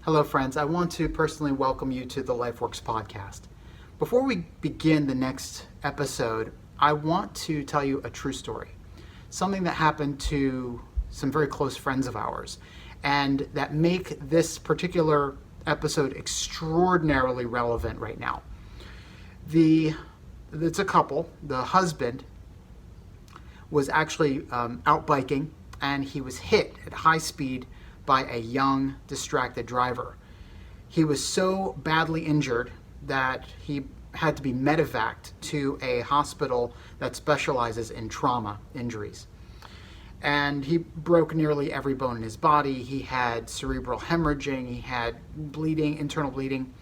Hello, friends. I want to personally welcome you to the LifeWorks podcast. Before we begin the next episode, I want to tell you a true story. Something that happened to some very close friends of ours, and that make this particular episode extraordinarily relevant right now. It's a couple. The husband was actually out biking, and he was hit at high speed by a young, distracted driver. He was so badly injured that he had to be medevaced to a hospital that specializes in trauma injuries. And he broke nearly every bone in his body. He had cerebral hemorrhaging, he had bleeding, internal bleeding,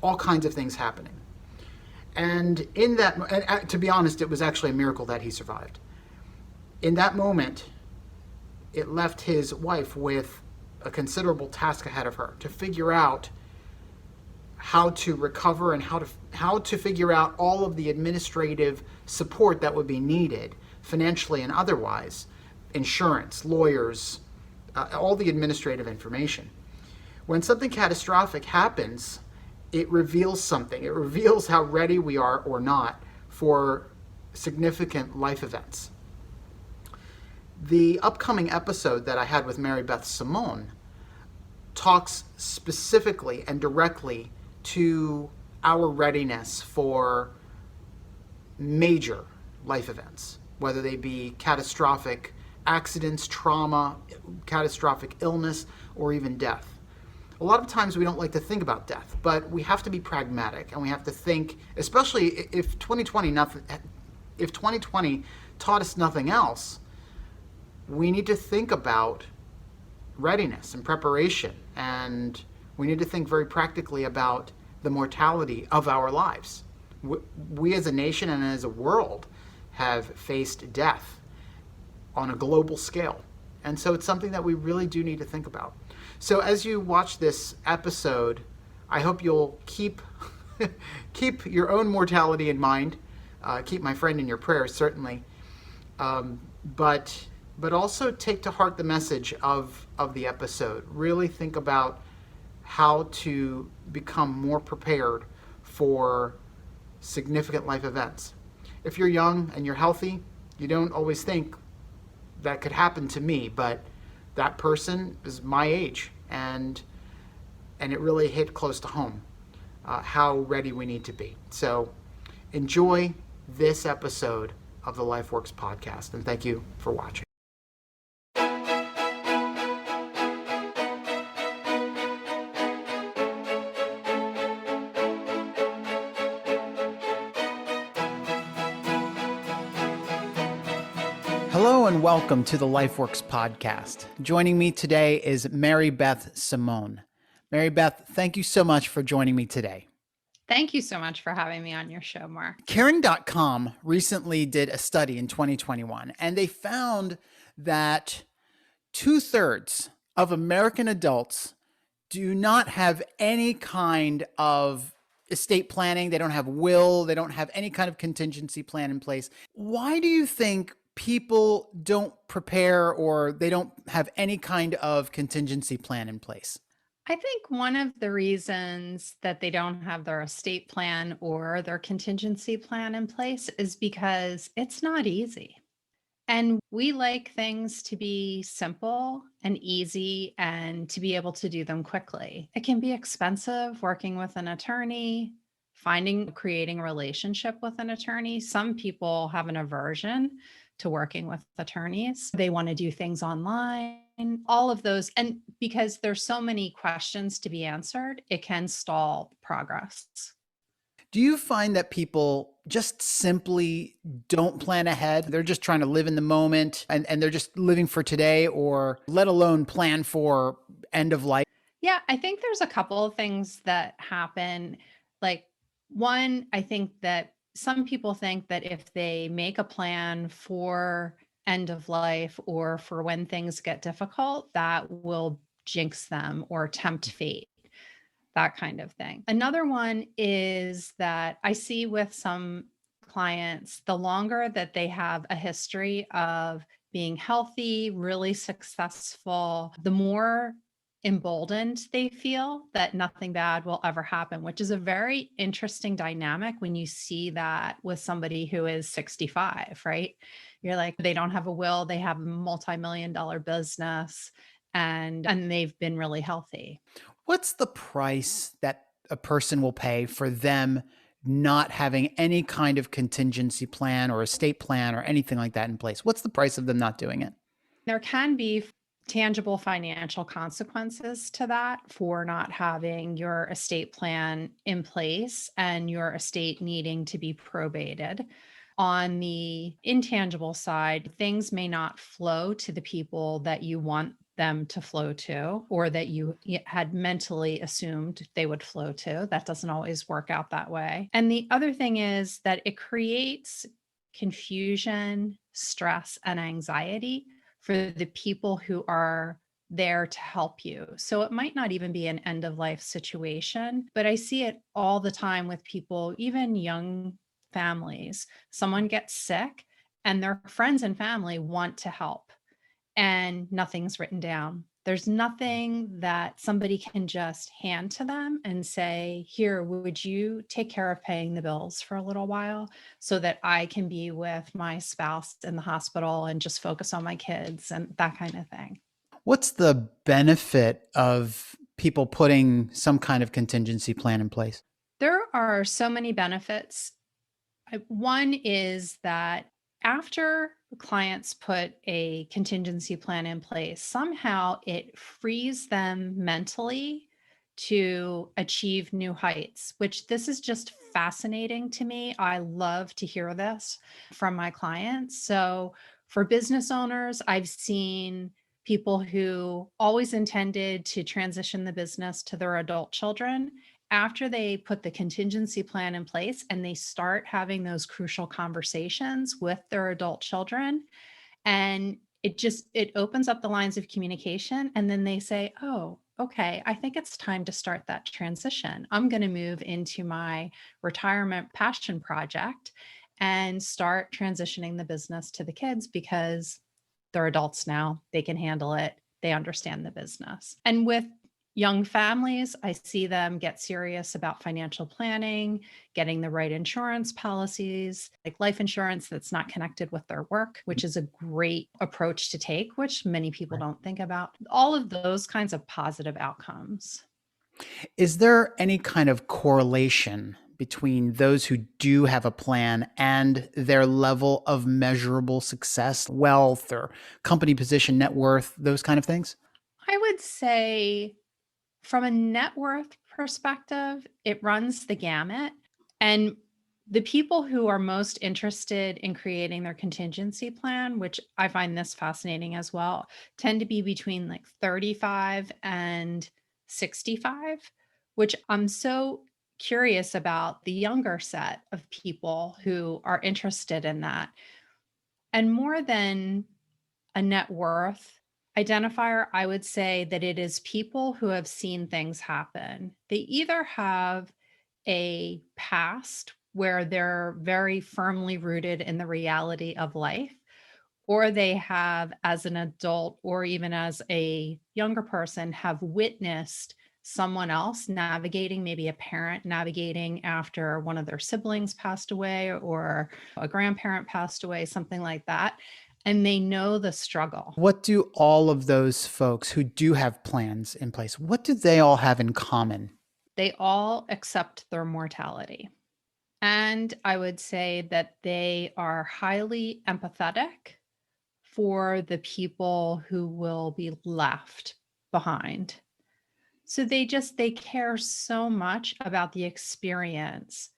all kinds of things happening. And to be honest, it was actually a miracle that he survived. In that moment, it left his wife with a considerable task ahead of her to figure out how to recover and how to figure out all of the administrative support that would be needed, financially and otherwise, insurance, lawyers, all the administrative information. When something catastrophic happens, it reveals something. It reveals how ready we are or not for significant life events. The upcoming episode that I had with Mary Beth Simon talks specifically and directly to our readiness for major life events, whether they be catastrophic accidents, trauma, catastrophic illness, or even death. A lot of times we don't like to think about death, but we have to be pragmatic, and we have to think, especially if 2020 taught us nothing else, we need to think about readiness and preparation, and we need to think very practically about the mortality of our lives. We as a nation and as a world have faced death on a global scale, and so it's something that we really do need to think about. So as you watch this episode, I hope you'll keep your own mortality in mind. Keep my friend in your prayers, certainly, but also take to heart the message of the episode. Really think about how to become more prepared for significant life events. If you're young and you're healthy, you don't always think that could happen to me, but that person is my age, and it really hit close to home how ready we need to be. So enjoy this episode of the LifeWorks podcast, and thank you for watching. Hello and welcome to the LifeWorks podcast. Joining me today is Mary Beth Simon. Mary Beth, thank you so much for joining me today. Thank you so much for having me on your show, Mark. Caring.com recently did a study in 2021, and they found that 2/3 of American adults do not have any kind of estate planning. They don't have will. They don't have any kind of contingency plan in place. Why do you think people don't prepare, or they don't have any kind of contingency plan in place? I think one of the reasons that they don't have their estate plan or their contingency plan in place is because it's not easy. And we like things to be simple and easy and to be able to do them quickly. It can be expensive working with an attorney, creating a relationship with an attorney. Some people have an aversion to working with attorneys. They want to do things online, all of those. And because there's so many questions to be answered, it can stall progress. Do you find that people just simply don't plan ahead? They're just trying to live in the moment, and they're just living for today, or let alone plan for end of life? Yeah, I think there's a couple of things that happen. Like, one, I think that some people think that if they make a plan for end of life or for when things get difficult, that will jinx them or tempt fate, that kind of thing. Another one is that I see with some clients, the longer that they have a history of being healthy, really successful, the more emboldened they feel that nothing bad will ever happen, which is a very interesting dynamic when you see that with somebody who is 65, right? You're like, they don't have a will, they have a multi-million dollar business, and they've been really healthy. What's the price that a person will pay for them not having any kind of contingency plan or estate plan or anything like that in place? What's the price of them not doing it? There can be tangible financial consequences to that for not having your estate plan in place and your estate needing to be probated. On the intangible side, things may not flow to the people that you want them to flow to, or that you had mentally assumed they would flow to. That doesn't always work out that way. And the other thing is that it creates confusion, stress, and anxiety for the people who are there to help you. So it might not even be an end of life situation, but I see it all the time with people, even young families. Someone gets sick and their friends and family want to help, and nothing's written down. There's nothing that somebody can just hand to them and say, here, would you take care of paying the bills for a little while so that I can be with my spouse in the hospital and just focus on my kids and that kind of thing. What's the benefit of people putting some kind of contingency plan in place? There are so many benefits. One is that after clients put a contingency plan in place, somehow it frees them mentally to achieve new heights, which this is just fascinating to me. I love to hear this from my clients. So, for business owners, I've seen people who always intended to transition the business to their adult children after they put the contingency plan in place and they start having those crucial conversations with their adult children, and it opens up the lines of communication, and then they say, oh, okay, I think it's time to start that transition. I'm going to move into my retirement passion project and start transitioning the business to the kids because they're adults now, they can handle it, they understand the business. And with young families, I see them get serious about financial planning, getting the right insurance policies, like life insurance that's not connected with their work, which is a great approach to take, which many people don't think about. All of those kinds of positive outcomes. Is there any kind of correlation between those who do have a plan and their level of measurable success, wealth, or company position, net worth, those kind of things? I would say from a net worth perspective, it runs the gamut. And the people who are most interested in creating their contingency plan, which I find this fascinating as well, tend to be between like 35 and 65, which I'm so curious about the younger set of people who are interested in that. And more than a net worth identifier, I would say that it is people who have seen things happen. They either have a past where they're very firmly rooted in the reality of life, or they have, as an adult or even as a younger person, have witnessed someone else navigating, maybe a parent navigating after one of their siblings passed away or a grandparent passed away, something like that. And they know the struggle. What do all of those folks who do have plans in place, what do they all have in common? They all accept their mortality. And I would say that they are highly empathetic for the people who will be left behind. So they care so much about the experience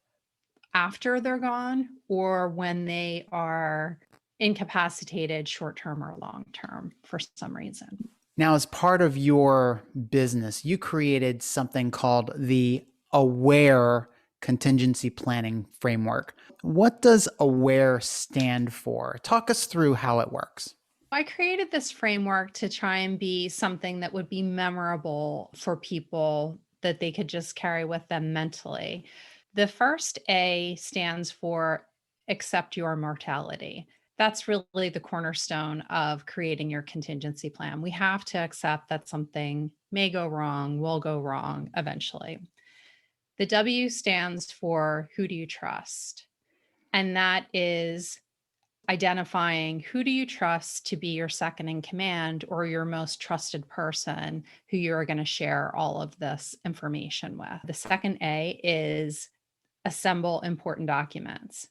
after they're gone or when they are incapacitated short-term or long-term for some reason. Now, as part of your business, you created something called the AWARE contingency planning framework. What does AWARE stand for? Talk us through how it works. I created this framework to try and be something that would be memorable for people that they could just carry with them mentally. The first A stands for accept your mortality. That's really the cornerstone of creating your contingency plan. We have to accept that something may go wrong, will go wrong eventually. The W stands for who do you trust? And that is identifying who do you trust to be your second in command or your most trusted person who you're going to share all of this information with. The second A is assemble important documents.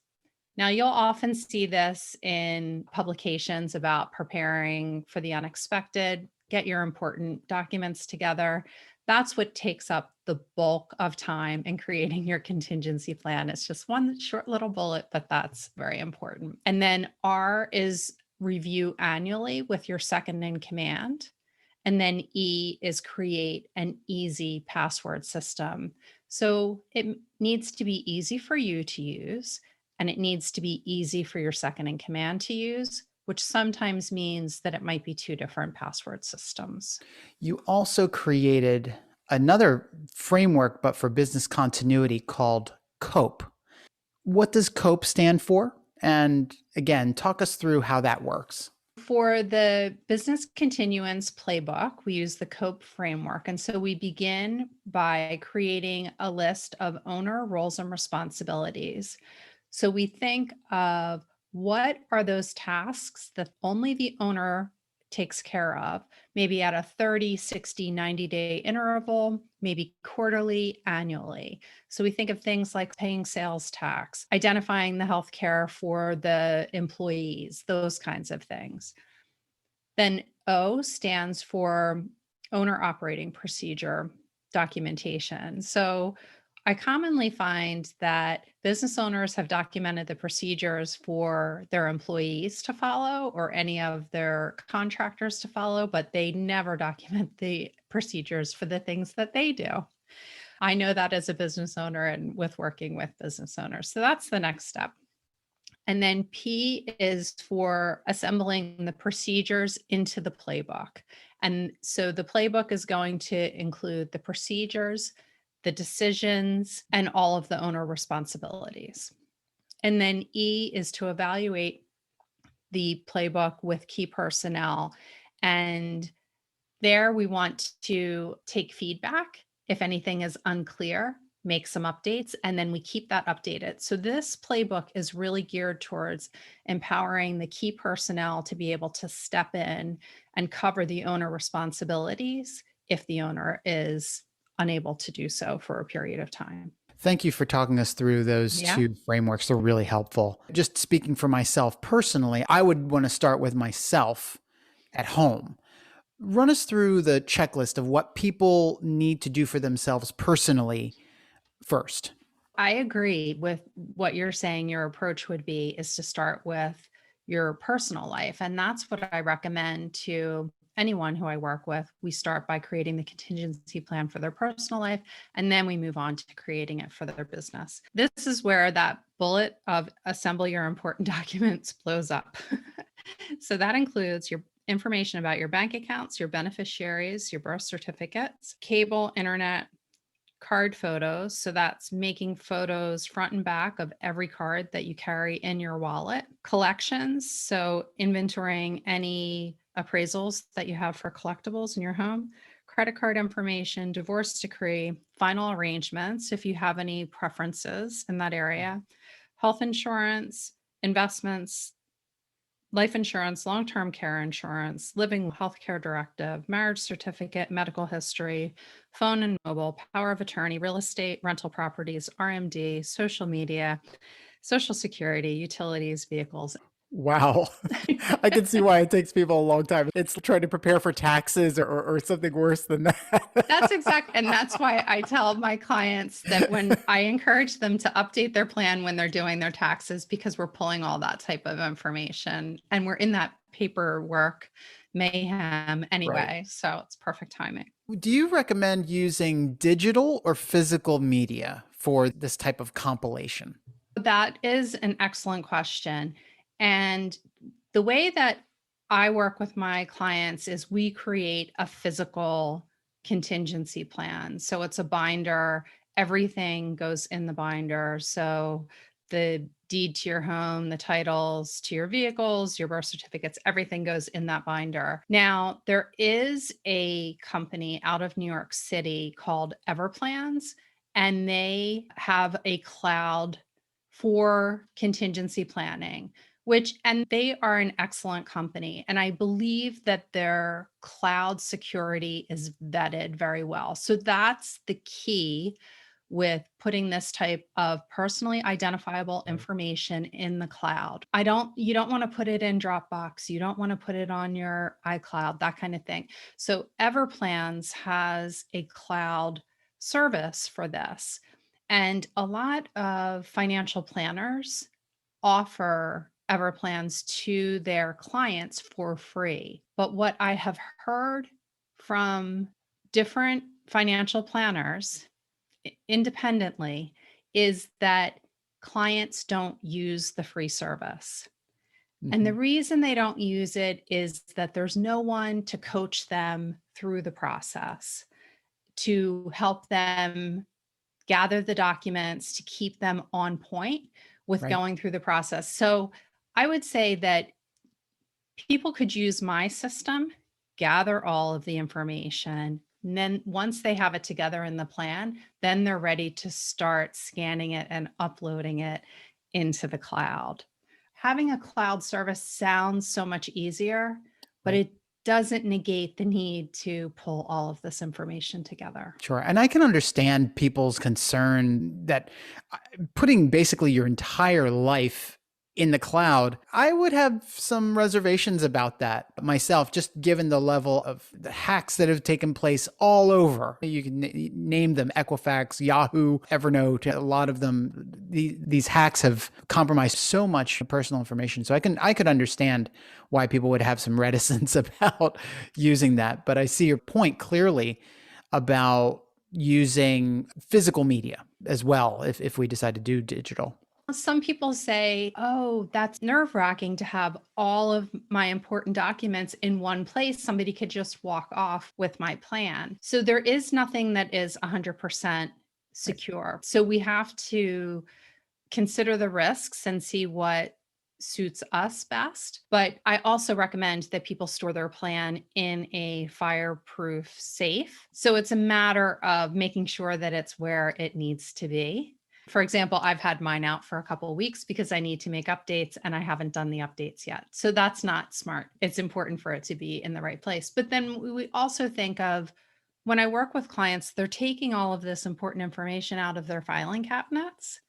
Now, you'll often see this in publications about preparing for the unexpected, get your important documents together. That's what takes up the bulk of time in creating your contingency plan. It's just one short little bullet, but that's very important. And then R is review annually with your second in command. And then E is create an easy password system. So it needs to be easy for you to use, and it needs to be easy for your second in command to use, which sometimes means that it might be two different password systems. You also created another framework, but for business continuity, called COPE. What does COPE stand for? And again, talk us through how that works. For the business continuance playbook, we use the COPE framework. And so we begin by creating a list of owner roles and responsibilities. So we think of what are those tasks that only the owner takes care of, maybe at a 30, 60, 90-day interval, maybe quarterly, annually. So we think of things like paying sales tax, identifying the healthcare for the employees, those kinds of things. Then O stands for owner operating procedure documentation. So I commonly find that business owners have documented the procedures for their employees to follow or any of their contractors to follow, but they never document the procedures for the things that they do. I know that as a business owner and with working with business owners. So that's the next step. And then P is for assembling the procedures into the playbook. And so the playbook is going to include the procedures, the decisions, and all of the owner responsibilities. And then E is to evaluate the playbook with key personnel. And there we want to take feedback if anything is unclear, make some updates, and then we keep that updated. So this playbook is really geared towards empowering the key personnel to be able to step in and cover the owner responsibilities if the owner is unable to do so for a period of time. Thank you for talking us through those two frameworks. They're really helpful. Just speaking for myself personally, I would want to start with myself at home. Run us through the checklist of what people need to do for themselves personally first. I agree with what you're saying. Your approach would be is to start with your personal life. And that's what I recommend to anyone who I work with. We start by creating the contingency plan for their personal life, and then we move on to creating it for their business. This is where that bullet of assemble your important documents blows up. So that includes your information about your bank accounts, your beneficiaries, your birth certificates, cable, internet, card photos. So that's making photos front and back of every card that you carry in your wallet. Collections, so inventorying any appraisals that you have for collectibles in your home. Credit card information, divorce decree, final arrangements, if you have any preferences in that area. Health insurance, investments, life insurance, long-term care insurance, living healthcare directive, marriage certificate, medical history, phone and mobile, power of attorney, real estate, rental properties, RMD, social media, social security, utilities, vehicles. Wow. I can see why it takes people a long time. It's trying to prepare for taxes or something worse than that. That's exactly. And that's why I tell my clients that when I encourage them to update their plan when they're doing their taxes, because we're pulling all that type of information and we're in that paperwork mayhem anyway. Right. So it's perfect timing. Do you recommend using digital or physical media for this type of compilation? That is an excellent question. And the way that I work with my clients is we create a physical contingency plan. So it's a binder, everything goes in the binder. So the deed to your home, the titles to your vehicles, your birth certificates, everything goes in that binder. Now, there is a company out of New York City called Everplans, and they have a cloud for contingency planning, and they are an excellent company. And I believe that their cloud security is vetted very well. So that's the key with putting this type of personally identifiable information in the cloud. You don't want to put it in Dropbox. You don't want to put it on your iCloud, that kind of thing. So Everplans has a cloud service for this. And a lot of financial planners offer Everplans to their clients for free. But what I have heard from different financial planners independently is that clients don't use the free service. And the reason they don't use it is that there's no one to coach them through the process, to help them gather the documents, to keep them on point with Right. going through the process. So I would say that people could use my system, gather all of the information, and then once they have it together in the plan, then they're ready to start scanning it and uploading it into the cloud. Having a cloud service sounds so much easier, but Right. it doesn't negate the need to pull all of this information together. Sure. And I can understand people's concern that putting basically your entire life in the cloud, I would have some reservations about that myself, just given the level of the hacks that have taken place all over. You can name them: Equifax, Yahoo, Evernote. A lot of them, these hacks have compromised so much personal information. So I could understand why people would have some reticence about using that. But I see your point clearly about using physical media as well if we decide to do digital. Some people say, oh, that's nerve-wracking to have all of my important documents in one place. Somebody could just walk off with my plan. So there is nothing that is 100% secure. So we have to consider the risks and see what suits us best. But I also recommend that people store their plan in a fireproof safe. So it's a matter of making sure that it's where it needs to be. For example, I've had mine out for a couple of weeks because I need to make updates and I haven't done the updates yet. So that's not smart. It's important for it to be in the right place. But then we also think of, when I work with clients, they're taking all of this important information out of their filing cabinets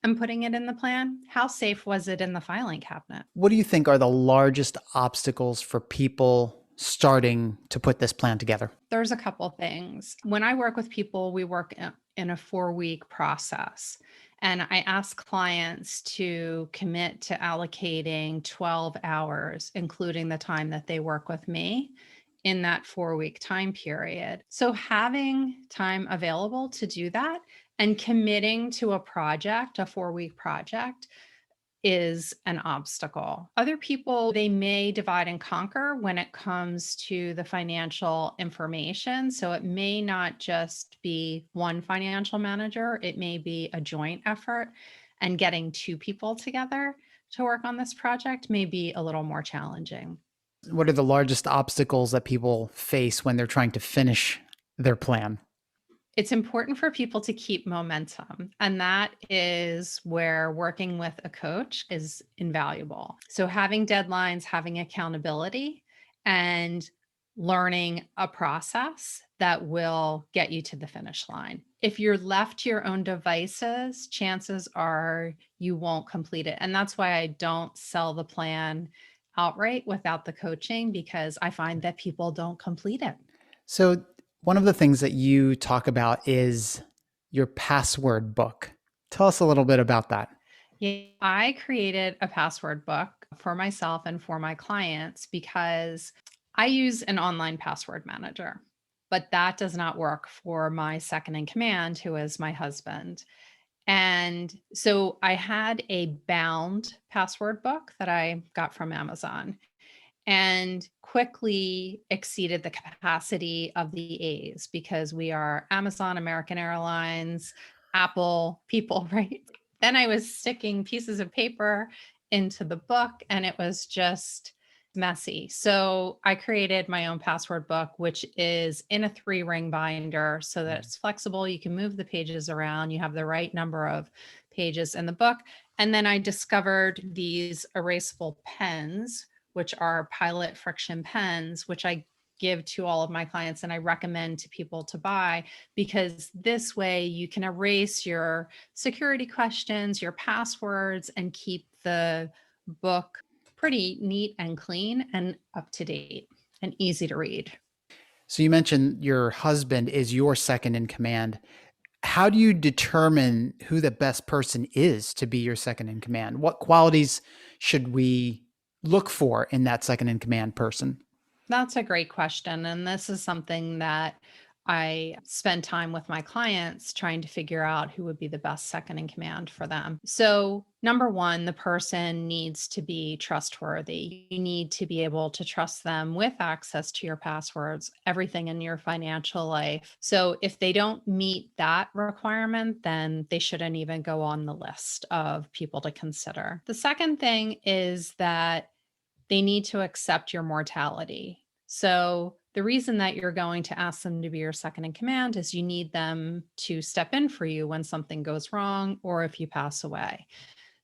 and putting it in the plan. How safe was it in the filing cabinet? What do you think are the largest obstacles for people starting to put this plan together? There's a couple things. When I work with people, we work in a 4-week process. And I ask clients to commit to allocating 12 hours, including the time that they work with me, in that 4-week time period. So having time available to do that and committing to a project, a 4-week project, is an obstacle. Other people, they may divide and conquer when it comes to the financial information. So it may not just be one financial manager, it may be a joint effort. And getting 2 people together to work on this project may be a little more challenging. What are the largest obstacles that people face when they're trying to finish their plan? It's important for people to keep momentum, and that is where working with a coach is invaluable. So having deadlines, having accountability, and learning a process that will get you to the finish line. If you're left to your own devices, chances are you won't complete it. And that's why I don't sell the plan outright without the coaching, because I find that people don't complete it. So one of the things that you talk about is your password book. Tell us a little bit about that. Yeah, I created a password book for myself and for my clients because I use an online password manager, but that does not work for my second in command, who is my husband. And so I had a bound password book that I got from Amazon and quickly exceeded the capacity of the A's because we are Amazon, American Airlines, Apple people, right? Then I was sticking pieces of paper into the book and it was just messy. So I created my own password book, which is in a 3-ring binder so that it's flexible. You can move the pages around. You have the right number of pages in the book. And then I discovered these erasable pens, which are Pilot friction pens, which I give to all of my clients and I recommend to people to buy, because this way you can erase your security questions, your passwords, and keep the book pretty neat and clean and up to date and easy to read. So you mentioned your husband is your second in command. How do you determine who the best person is to be your second in command? What qualities should we look for in that second in command person? That's a great question. And this is something that I spend time with my clients trying to figure out who would be the best second in command for them. So, number one, the person needs to be trustworthy. You need to be able to trust them with access to your passwords, everything in your financial life. So, if they don't meet that requirement, then they shouldn't even go on the list of people to consider. The second thing is that they need to accept your mortality. So the reason that you're going to ask them to be your second in command is you need them to step in for you when something goes wrong or if you pass away.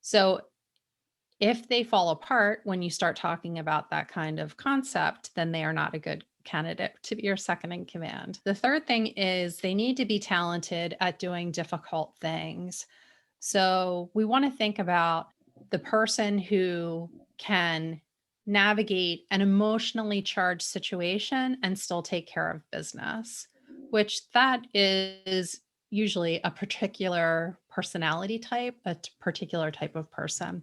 So if they fall apart when you start talking about that kind of concept, then they are not a good candidate to be your second in command. The third thing is they need to be talented at doing difficult things. So we want to think about the person who can navigate an emotionally charged situation and still take care of business, which that is usually a particular personality type, particular type of person.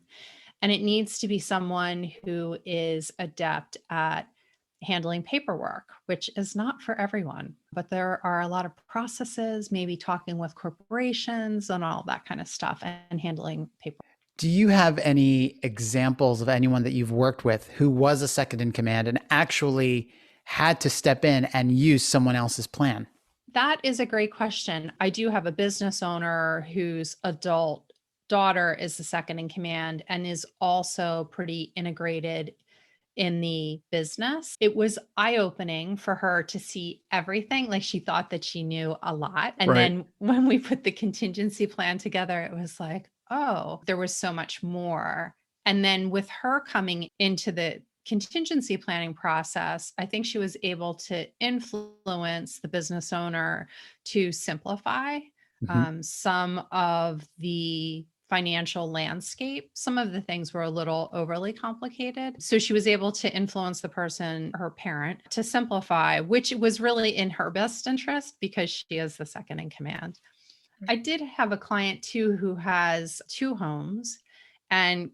And it needs to be someone who is adept at handling paperwork, which is not for everyone, but there are a lot of processes, maybe talking with corporations and all that kind of stuff and handling paperwork. Do you have any examples of anyone that you've worked with who was a second in command and actually had to step in and use someone else's plan? That is a great question. I do have a business owner whose adult daughter is the second in command and is also pretty integrated in the business. It was eye-opening for her to see everything. Like she thought that she knew a lot. And Right. then when we put the contingency plan together, it was like, oh, there was so much more. And then with her coming into the contingency planning process, I think she was able to influence the business owner to simplify some of the financial landscape. Some of the things were a little overly complicated. So she was able to influence the person, her parent, to simplify, which was really in her best interest because she is the second in command. I did have a client too who has 2 homes and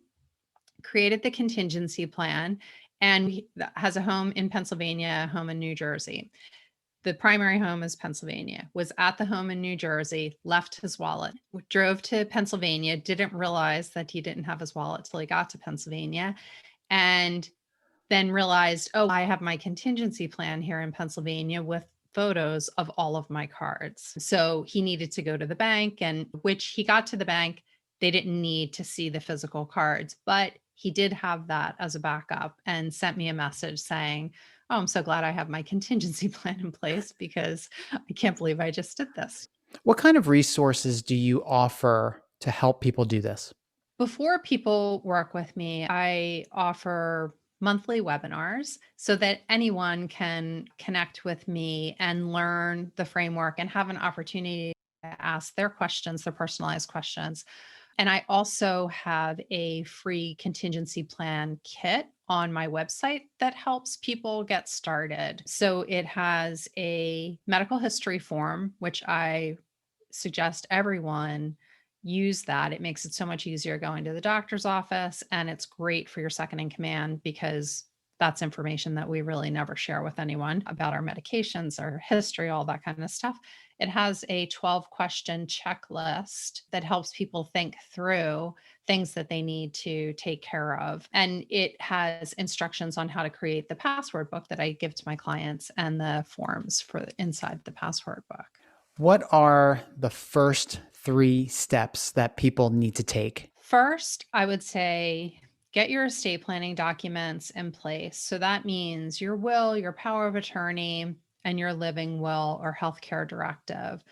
created the contingency plan and has a home in Pennsylvania, a home in New Jersey. The primary home is Pennsylvania, was at the home in New Jersey, left his wallet, drove to Pennsylvania, didn't realize that he didn't have his wallet till he got to Pennsylvania, and then realized, oh, I have my contingency plan here in Pennsylvania with photos of all of my cards. So he needed to go to the bank, and which he got to the bank, they didn't need to see the physical cards, but he did have that as a backup and sent me a message saying, oh, I'm so glad I have my contingency plan in place because I can't believe I just did this. What kind of resources do you offer to help people do this? Before people work with me, I offer monthly webinars so that anyone can connect with me and learn the framework and have an opportunity to ask their questions, their personalized questions. And I also have a free contingency plan kit on my website that helps people get started. So it has a medical history form, which I suggest everyone use that. It makes it so much easier going to the doctor's office, and it's great for your second in command because that's information that we really never share with anyone about our medications, our history, all that kind of stuff. It has a 12-question checklist that helps people think through things that they need to take care of. And it has instructions on how to create the password book that I give to my clients and the forms for inside the password book. What are the first 3 steps that people need to take? First, I would say get your estate planning documents in place. So that means your will, your power of attorney, and your living will or healthcare directive.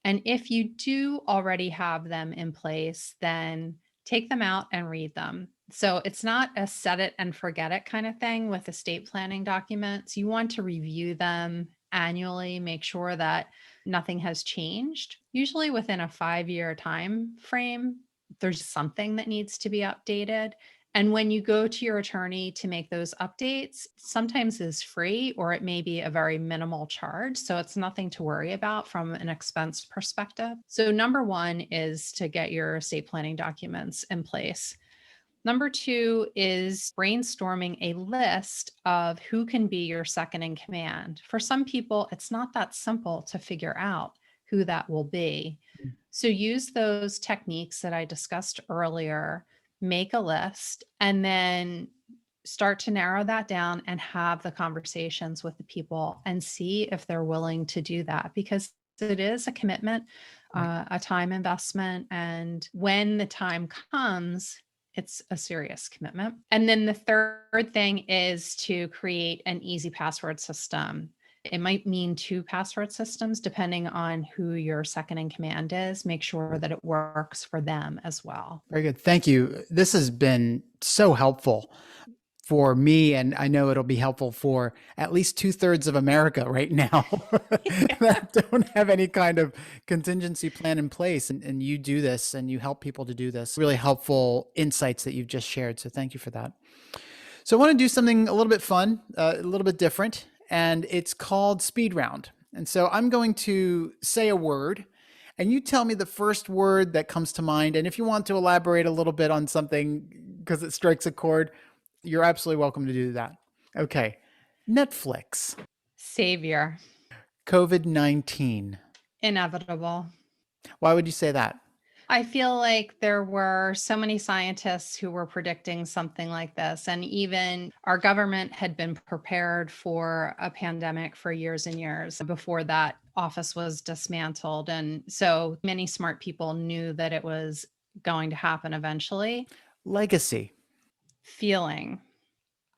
And if you do already have them in place, then take them out and read them. So it's not a set it and forget it kind of thing with estate planning documents. You want to review them annually, make sure that nothing has changed. Usually within a 5-year time frame, there's something that needs to be updated. And when you go to your attorney to make those updates, sometimes it's free or it may be a very minimal charge. So it's nothing to worry about from an expense perspective. So number one is to get your estate planning documents in place. Number two is brainstorming a list of who can be your second in command. For some people, it's not that simple to figure out who that will be. So use those techniques that I discussed earlier, make a list, and then start to narrow that down and have the conversations with the people and see if they're willing to do that, because it is a commitment, a time investment. And when the time comes, it's a serious commitment. And then the third thing is to create an easy password system. It might mean 2 password systems, depending on who your second in command is. Make sure that it works for them as well. Very good. Thank you. This has been so helpful for me, and I know it'll be helpful for at least 2/3 of America right now that don't have any kind of contingency plan in place. And you do this and you help people to do this. Really helpful insights that you've just shared. So thank you for that. So I want to do something a little bit fun, a little bit different, and it's called Speed Round. And so I'm going to say a word, and you tell me the first word that comes to mind. And if you want to elaborate a little bit on something because it strikes a chord, you're absolutely welcome to do that. Okay. Netflix. Savior. COVID-19. Inevitable. Why would you say that? I feel like there were so many scientists who were predicting something like this. And even our government had been prepared for a pandemic for years and years before that office was dismantled. And so many smart people knew that it was going to happen eventually. Legacy. Feeling.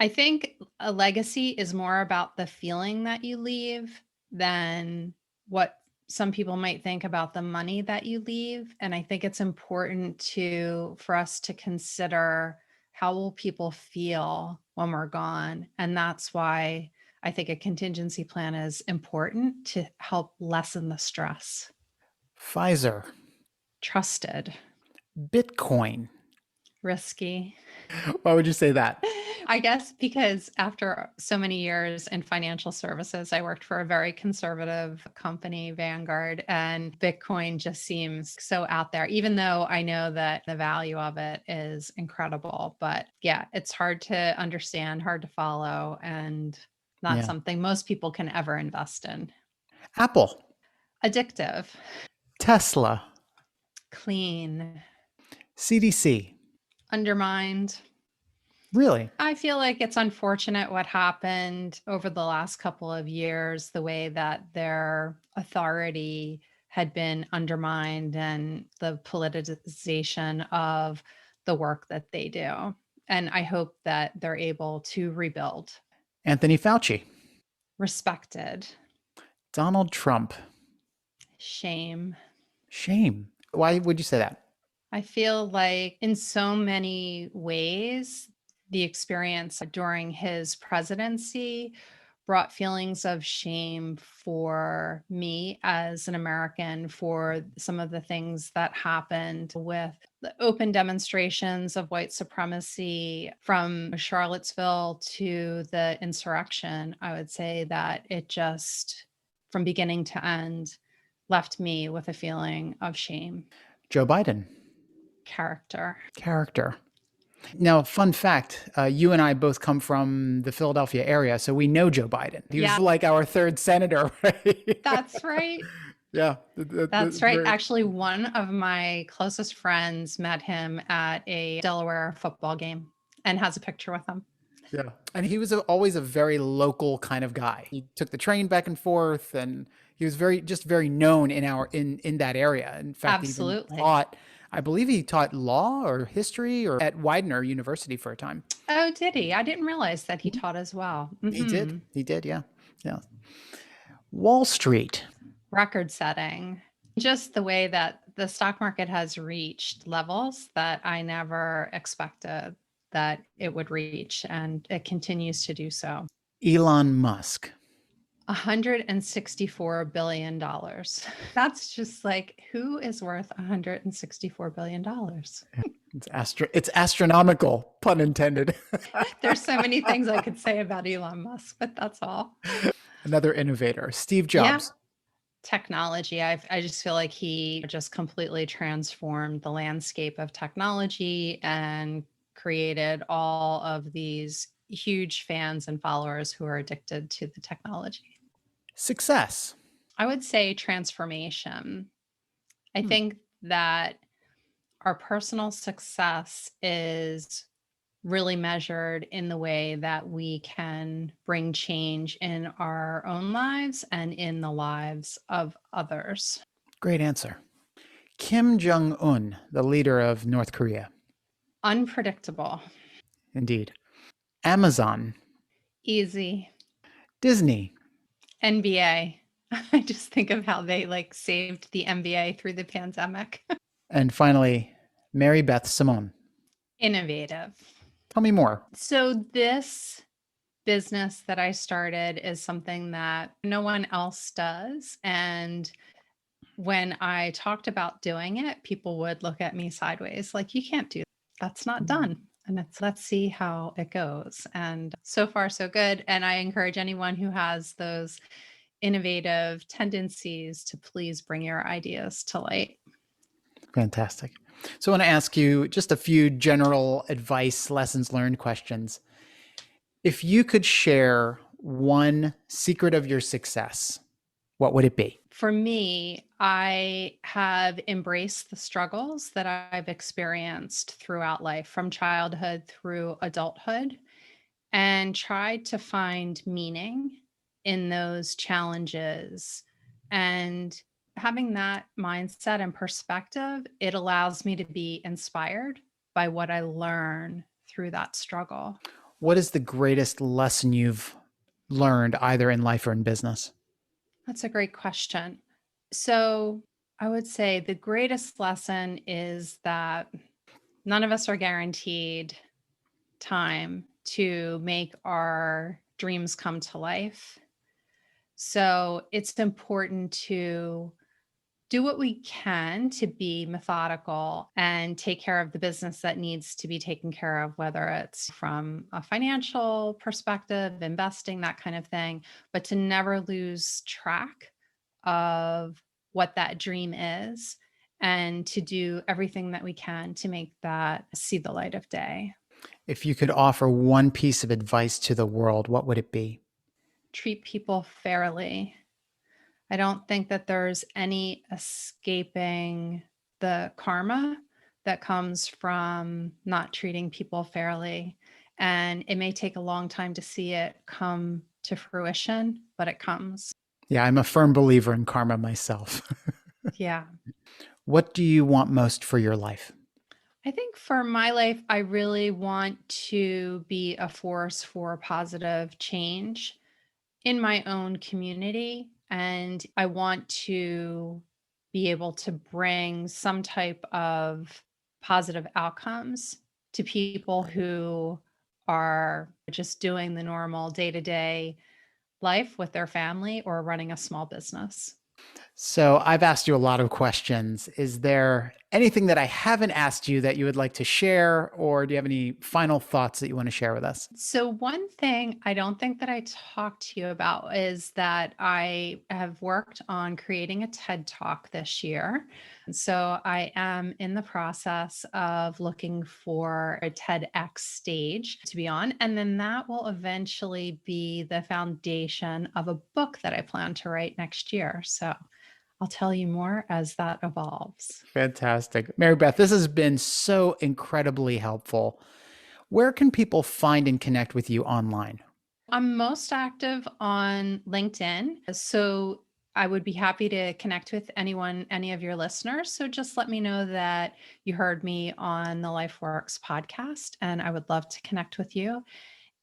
I think a legacy is more about the feeling that you leave than what some people might think about the money that you leave. And I think it's important for us to consider, how will people feel when we're gone? And that's why I think a contingency plan is important to help lessen the stress. Pfizer. Trusted. Bitcoin. Risky. Why would you say that? I guess because after so many years in financial services, I worked for a very conservative company, Vanguard, and Bitcoin just seems so out there, even though I know that the value of it is incredible. But yeah, it's hard to understand, hard to follow, and not something most people can ever invest in. Apple. Addictive. Tesla. Clean. CDC. Undermined. Really? I feel like it's unfortunate what happened over the last couple of years, the way that their authority had been undermined and the politicization of the work that they do. And I hope that they're able to rebuild. Anthony Fauci. Respected. Donald Trump. Shame. Shame. Why would you say that? I feel like in so many ways, the experience during his presidency brought feelings of shame for me as an American for some of the things that happened with the open demonstrations of white supremacy from Charlottesville to the insurrection. I would say that it just, from beginning to end, left me with a feeling of shame. Joe Biden. Character. Now, fun fact, you and I both come from the Philadelphia area, so we know Joe Biden. He was like our third senator, right? That's right. Yeah. That's right. Actually, one of my closest friends met him at a Delaware football game and has a picture with him. Yeah. And he was always a very local kind of guy. He took the train back and forth, and He was very known in that area. In fact, he even Absolutely. taught, I believe he taught law or history or at Widener University for a time. Oh, did he? I didn't realize that he taught as well. He did. He did. Yeah. Yeah. Wall Street. Record setting. Just the way that the stock market has reached levels that I never expected that it would reach, and it continues to do so. Elon Musk. $164 billion. That's just like, who is worth $164 billion? It's astronomical, pun intended. There's so many things I could say about Elon Musk, but that's all. Another innovator, Steve Jobs. Technology. I just feel like he just completely transformed the landscape of technology and created all of these huge fans and followers who are addicted to the technology. Success. I would say transformation. I think that our personal success is really measured in the way that we can bring change in our own lives and in the lives of others. Great answer. Kim Jong-un, the leader of North Korea. Unpredictable. Indeed. Amazon. Easy. Disney. NBA. I just think of how they saved the NBA through the pandemic. And finally, Mary Beth Simon. Innovative. Tell me more. So this business that I started is something that no one else does. And when I talked about doing it, people would look at me sideways like, you can't do that. That's not done. And let's see how it goes. And so far, so good. And I encourage anyone who has those innovative tendencies to please bring your ideas to light. Fantastic. So I want to ask you just a few general advice, lessons learned questions. If you could share one secret of your success, what would it be? For me, I have embraced the struggles that I've experienced throughout life, from childhood through adulthood, and tried to find meaning in those challenges. And having that mindset and perspective, it allows me to be inspired by what I learn through that struggle. What is the greatest lesson you've learned either in life or in business? That's a great question. So I would say the greatest lesson is that none of us are guaranteed time to make our dreams come to life. So it's important to do what we can to be methodical and take care of the business that needs to be taken care of, whether it's from a financial perspective, investing, that kind of thing, but to never lose track of what that dream is and to do everything that we can to make that see the light of day. If you could offer one piece of advice to the world, what would it be? Treat people fairly. I don't think that there's any escaping the karma that comes from not treating people fairly. And it may take a long time to see it come to fruition, but it comes. Yeah, I'm a firm believer in karma myself. Yeah. What do you want most for your life? I think for my life, I really want to be a force for positive change in my own community. And I want to be able to bring some type of positive outcomes to people who are just doing the normal day-to-day life with their family or running a small business. So I've asked you a lot of questions. Is there anything that I haven't asked you that you would like to share, or do you have any final thoughts that you want to share with us? So one thing I don't think that I talked to you about is that I have worked on creating a TED Talk this year. So I am in the process of looking for a TEDx stage to be on, and then that will eventually be the foundation of a book that I plan to write next year. So I'll tell you more as that evolves. Fantastic. Mary Beth, this has been so incredibly helpful. Where can people find and connect with you online? I'm most active on LinkedIn. So I would be happy to connect with any of your listeners. So just let me know that you heard me on the LifeWorks podcast, and I would love to connect with you.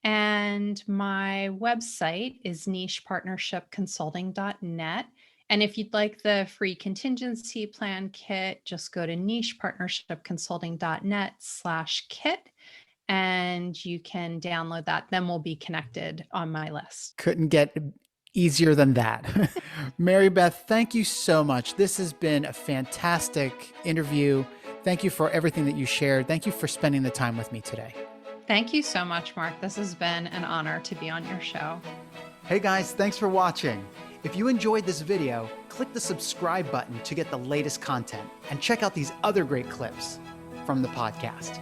And my website is nichepartnershipconsulting.net. And if you'd like the free contingency plan kit, just go to nichepartnershipconsulting.net/kit and you can download that. Then we'll be connected on my list. Couldn't get easier than that. Mary Beth, thank you so much. This has been a fantastic interview. Thank you for everything that you shared. Thank you for spending the time with me today. Thank you so much, Mark. This has been an honor to be on your show. Hey guys, thanks for watching. If you enjoyed this video, click the subscribe button to get the latest content and check out these other great clips from the podcast.